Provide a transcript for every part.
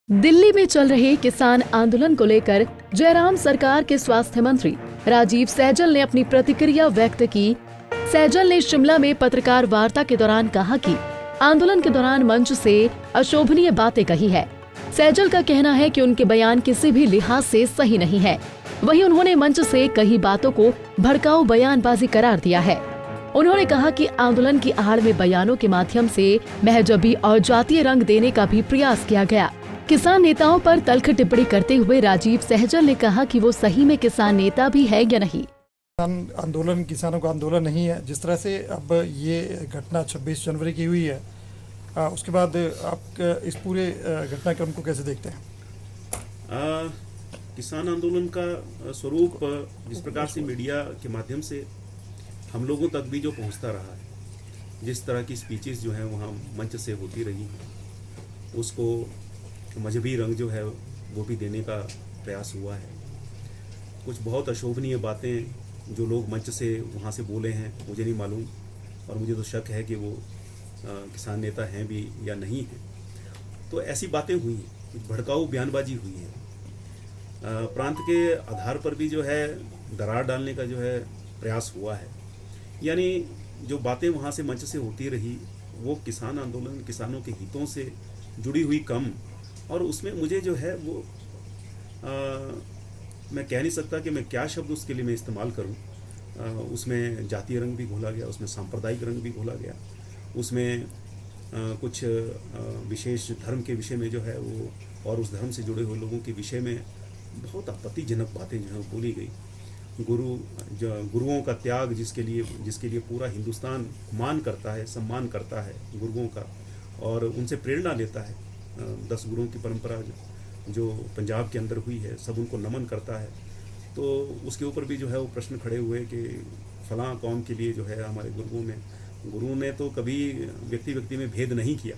दिल्ली में चल रहे किसान आंदोलन को लेकर जयराम सरकार के स्वास्थ्य मंत्री राजीव सैजल ने अपनी प्रतिक्रिया व्यक्त की। सैजल ने शिमला में पत्रकार वार्ता के दौरान कहा कि आंदोलन के दौरान मंच से अशोभनीय बातें कही है। सैजल का कहना है कि उनके बयान किसी भी लिहाज से सही नहीं है। वहीं उन्होंने मंच से कही बातों को भड़काऊ बयानबाजी करार दिया है। उन्होंने कहा कि आंदोलन की आड़ में बयानों के माध्यम से महजबी और जातीय रंग देने का भी प्रयास किया गया। किसान नेताओं पर तल्ख टिप्पणी करते हुए राजीव सैजल ने कहा कि वो सही में किसान नेता भी है या नहीं। आंदोलन किसानों का आंदोलन नहीं है। जिस तरह से अब ये घटना 26 जनवरी की हुई है, उसके बाद आप इस पूरे घटनाक्रम को कैसे देखते हैं? किसान आंदोलन का स्वरूप जिस प्रकार से मीडिया के माध्यम से हम लोगों तक भी जो पहुंचता रहा है, जिस तरह की स्पीचेस जो है वहाँ मंच से होती रही, उसको मजहबी रंग जो है वो भी देने का प्रयास हुआ है। कुछ बहुत अशोभनीय बातें जो लोग मंच से वहाँ से बोले हैं मुझे नहीं मालूम, और मुझे तो शक है कि वो किसान नेता हैं भी या नहीं हैं। तो ऐसी बातें हुई हैं, कुछ भड़काऊ बयानबाजी हुई है। प्रांत के आधार पर भी जो है दरार डालने का जो है प्रयास हुआ है। यानी जो बातें वहाँ से मंच से होती रही वो किसान आंदोलन, किसानों के हितों से जुड़ी हुई कम, और उसमें मुझे जो है वो मैं कह नहीं सकता कि मैं क्या शब्द उसके लिए मैं इस्तेमाल करूं। उसमें जातीय रंग भी घोला गया, उसमें सांप्रदायिक रंग भी घोला गया, उसमें कुछ विशेष धर्म के विषय में जो है वो और उस धर्म से जुड़े हुए लोगों के विषय में बहुत आपत्तिजनक बातें जो है बोली गई। गुरुओं का त्याग जिसके लिए पूरा हिंदुस्तान मान करता है, सम्मान करता है गुरुओं का, और उनसे प्रेरणा लेता है। 10 गुरुओं की परंपरा जो पंजाब के अंदर हुई है, सब उनको नमन करता है। तो उसके ऊपर भी जो है वो प्रश्न खड़े हुए कि फलां कौम के लिए जो है हमारे गुरुओं ने तो कभी व्यक्ति में भेद नहीं किया,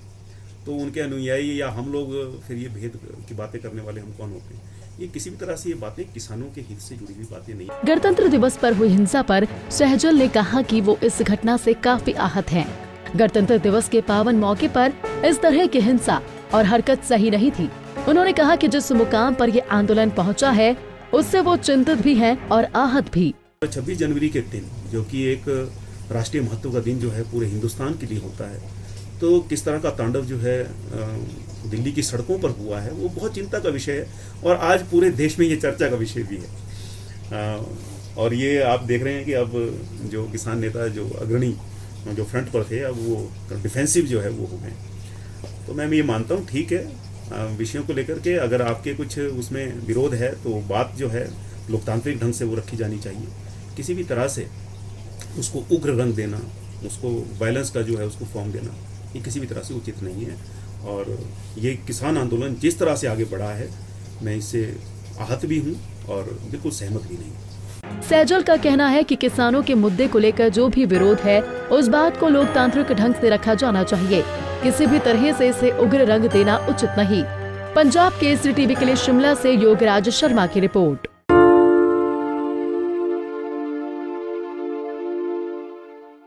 तो उनके अनुयायी या हम लोग फिर ये भेद की बातें करने वाले हम कौन होते हैं? ये किसी भी तरह से ये बातें किसानों के हित से जुड़ी हुई बातें नहीं। गणतंत्र दिवस पर हुई हिंसा पर सैजल ने कहा कि वो इस घटना से काफी आहत हैं। गणतंत्र दिवस के पावन मौके पर इस तरह की हिंसा और हरकत सही नहीं थी। उन्होंने कहा कि जिस मुकाम पर ये आंदोलन पहुंचा है उससे वो चिंतित भी हैं और आहत भी। 26 जनवरी के दिन, जो कि एक राष्ट्रीय महत्व का दिन जो है पूरे हिंदुस्तान के लिए होता है, तो किस तरह का तांडव जो है दिल्ली की सड़कों पर हुआ है वो बहुत चिंता का विषय है, और आज पूरे देश में ये चर्चा का विषय भी है। और ये आप देख रहे हैं कि अब जो किसान नेता जो अग्रणी जो फ्रंट पर थे, अब वो डिफेंसिव जो है वो हो गए। तो मैं ये मानता हूँ ठीक है, विषयों को लेकर के अगर आपके कुछ उसमें विरोध है तो बात जो है लोकतांत्रिक ढंग से वो रखी जानी चाहिए। किसी भी तरह से उसको उग्र रंग देना, उसको वायलेंस का जो है उसको फॉर्म देना, ये किसी भी तरह से उचित नहीं है। और ये किसान आंदोलन जिस तरह से आगे बढ़ा है, मैं इससे आहत भी हूँ और बिल्कुल सहमत भी नहीं। सैजल का कहना है कि किसानों के मुद्दे को लेकर जो भी विरोध है उस बात को लोकतांत्रिक ढंग से रखा जाना चाहिए। किसी भी तरह से इसे उग्र रंग देना उचित नहीं। पंजाब केसरी टीवी के लिए शिमला से योगराज शर्मा की रिपोर्ट।